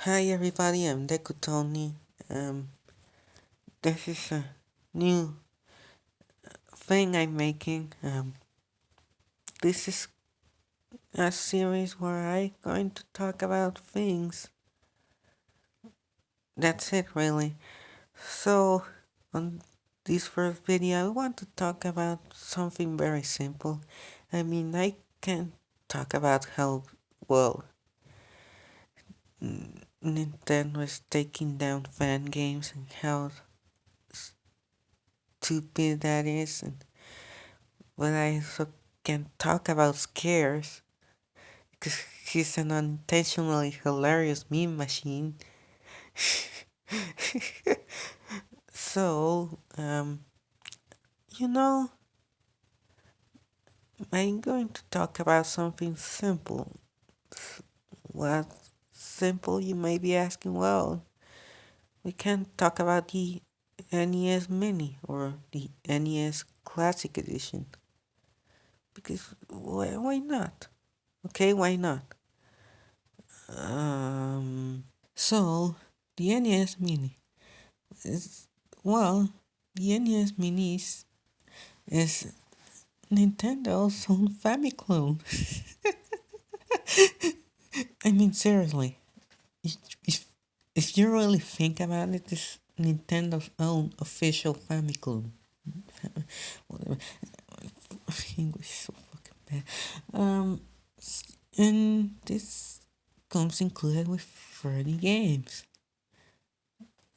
Hi everybody, I'm dekutony. Um, this is a new thing I'm making. This is a series where I'm going to talk about things. That's it, really. So, on this first video, I want to talk about something very simple. I can talk about how, well, Nintendo is taking down fan games and how stupid that is, but I also can talk about Scarce because he's an unintentionally hilarious meme machine. So, you know, I'm going to talk about something simple. What simple, you may be asking? Well, we can talk about the NES Mini or the NES Classic Edition because why not? Okay, why not? So the NES Mini is well, the NES Mini is Nintendo's own Famiclone. Seriously, if, if if you really think about it, it's Nintendo's own official Famiclone. Whatever. English is so fucking bad. And this comes included with 30 games.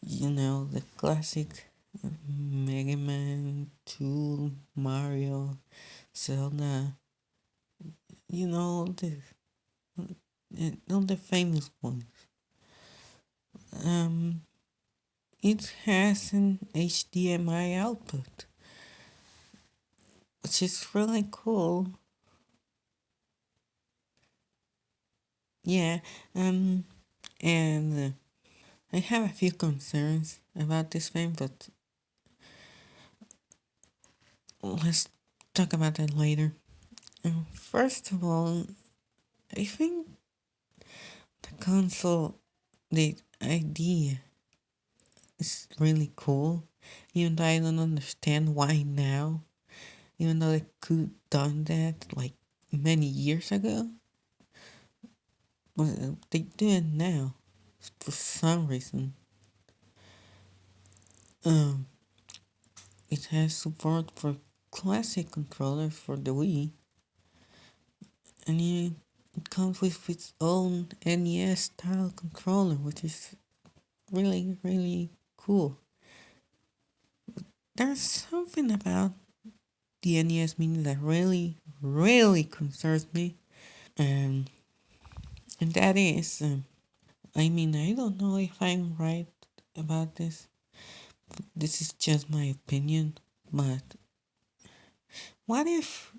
You know, the classic Mega Man 2, Mario, Zelda, you know, all the famous ones. Um, it has an HDMI output, which is really cool. Yeah, and I have a few concerns about this thing, but let's talk about that later. First of all, I think the console, the idea is really cool, even though I don't understand why now, even though they could done that like many years ago. But they do it now for some reason. Um, it has support for classic controllers for the Wii, and it comes with its own NES style controller, which is really cool. There's something about the NES Mini that really concerns me, and that is, I don't know if I'm right about this. This is just my opinion, but what if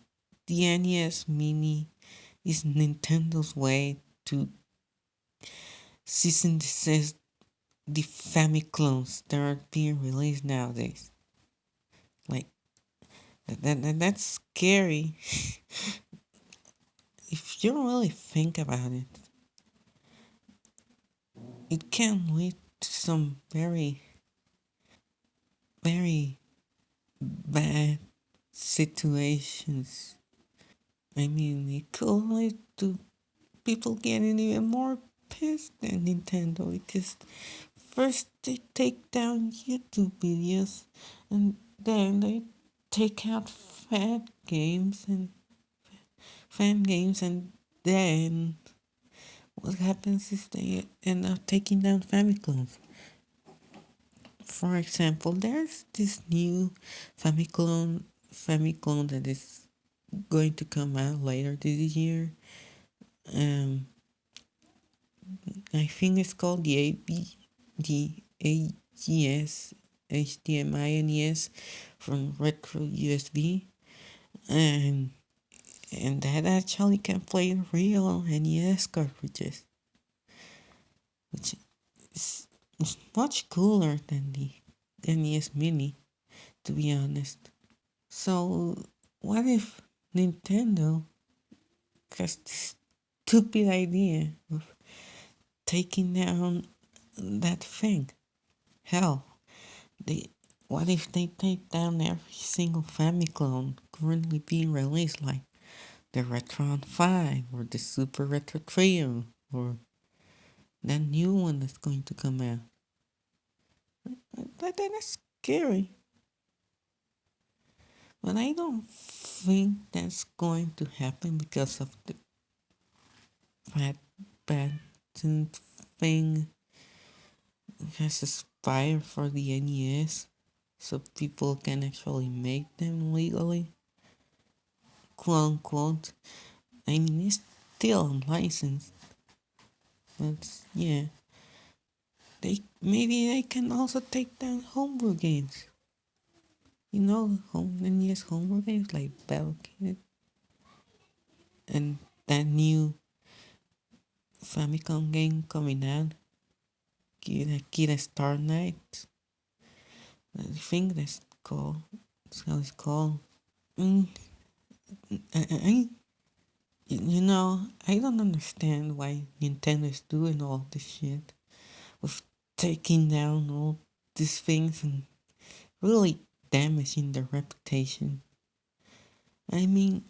the NES Mini is Nintendo's way to cease and desist the Famiclones that are being released nowadays? Like that's scary. If you really think about it, it can lead to some very bad situations. It could lead to people getting even more pissed than Nintendo because first they take down YouTube videos and then they take out fan games and then what happens is they end up taking down Famiclones. For example, there's this new Famiclone that is going to come out later this year. Um, I think it's called the AGS HDMI NES from Retro USB, and that actually can play real NES cartridges, which is much cooler than the NES Mini, to be honest. So, what if Nintendo has this stupid idea of taking down that thing. Hell, they what if they take down every single Famicom currently being released, like the Retron 5 or the Super Retro Trio or that new one that's going to come out? That's scary. But I don't think that's going to happen because of the bad patent thing has expired for the NES, so people can actually make them legally, quote unquote. I mean, it's still unlicensed, but yeah, they maybe they can also take down homebrew games. You know, NES homebrew games like Battle Kid and that new Famicom game coming out, Kid Star Night. I think that's how it's called. Mm, I I don't understand why Nintendo's doing all this shit with taking down all these things and really damaging their reputation. I mean,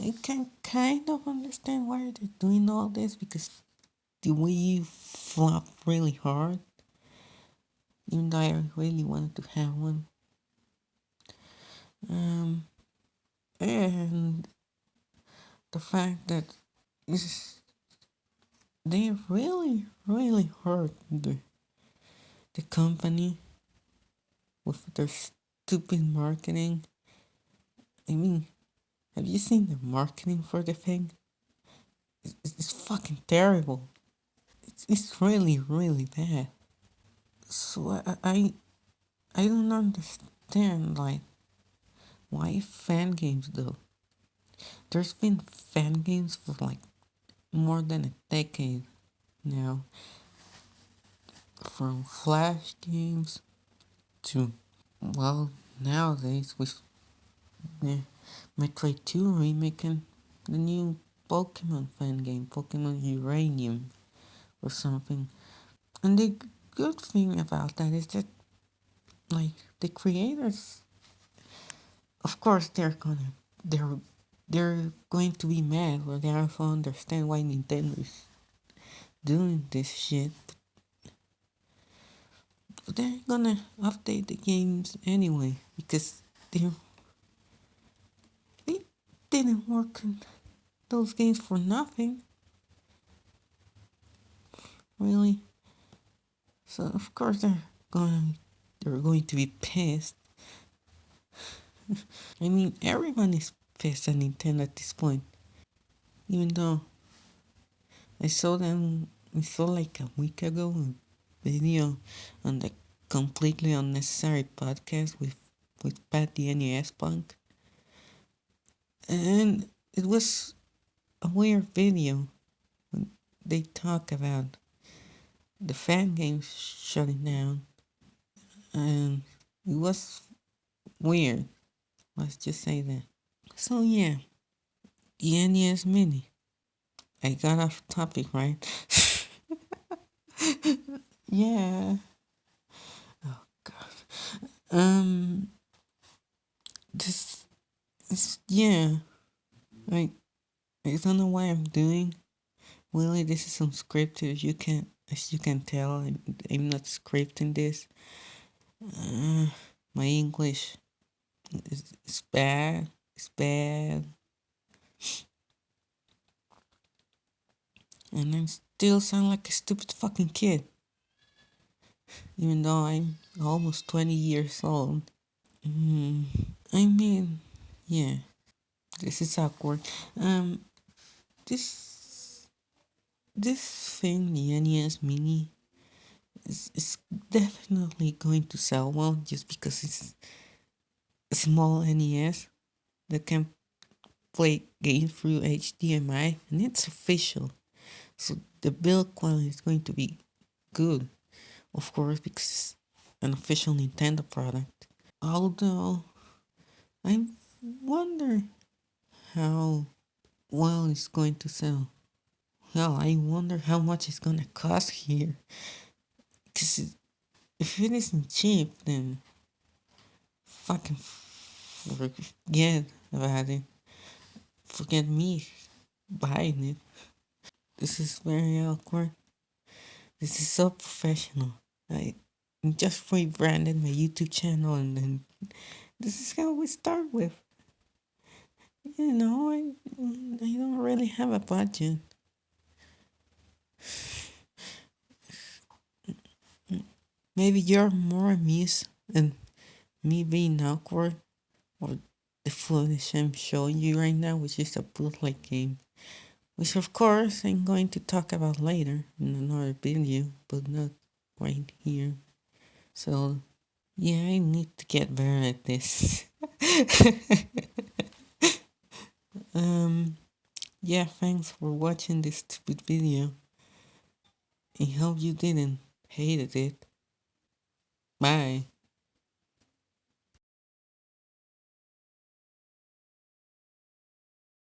I can kind of understand why they're doing all this because the Wii U flopped really hard, even though I really wanted to have one. Um, and the fact that is they really hurt the company with their stupid marketing. I mean, have you seen the marketing for the thing? It's fucking terrible. It's really bad. So I don't understand like why fan games though. There's been fan games for like more than a decade now, from Flash games to well nowadays with the Metroid 2 remake and the new Pokemon fan game, Pokemon Uranium or something. And the good thing about that is that like the creators, of course they're going to be mad, or they also understand why Nintendo is doing this shit. But they're gonna update the games anyway because they didn't work on those games for nothing, really. So of course they're going to be pissed. I mean, everyone is pissed at Nintendo at this point. Even though I saw like a week ago a video on the completely unnecessary podcast with Pat the NES Punk, and it was a weird video when they talk about the fan games shutting down, and it was weird. Let's just say that. So yeah, the NES Mini. I got off topic, right? Yeah. Oh God. This is yeah. I I don't know what I'm doing. Really, this is unscripted. As you can tell, I'm not scripting this. Uh, my English is bad. It's bad, and I still sound like a stupid fucking kid, even though I'm almost 20 years old. Mm, I mean, yeah, this is awkward. Um, this this thing, the NES Mini, is definitely going to sell well just because it's a small NES that can play games through HDMI, and it's official. So the build quality is going to be good, of course, because it's an official Nintendo product. Although I wonder how well it's going to sell. Hell, I wonder how much it's gonna cost here. Cause if it isn't cheap, then fucking forget about it. Forget me buying it. This is very awkward. This is so professional. I just rebranded my YouTube channel and then this is how we start with. I don't really have a budget. Maybe you're more amused and me being awkward or the footage I'm showing you right now, which is a bootleg game. Which of course I'm going to talk about later in another video, but not right here. So yeah, I need to get better at this. um yeah, thanks for watching this stupid video. I hope you didn't hated it. Bye.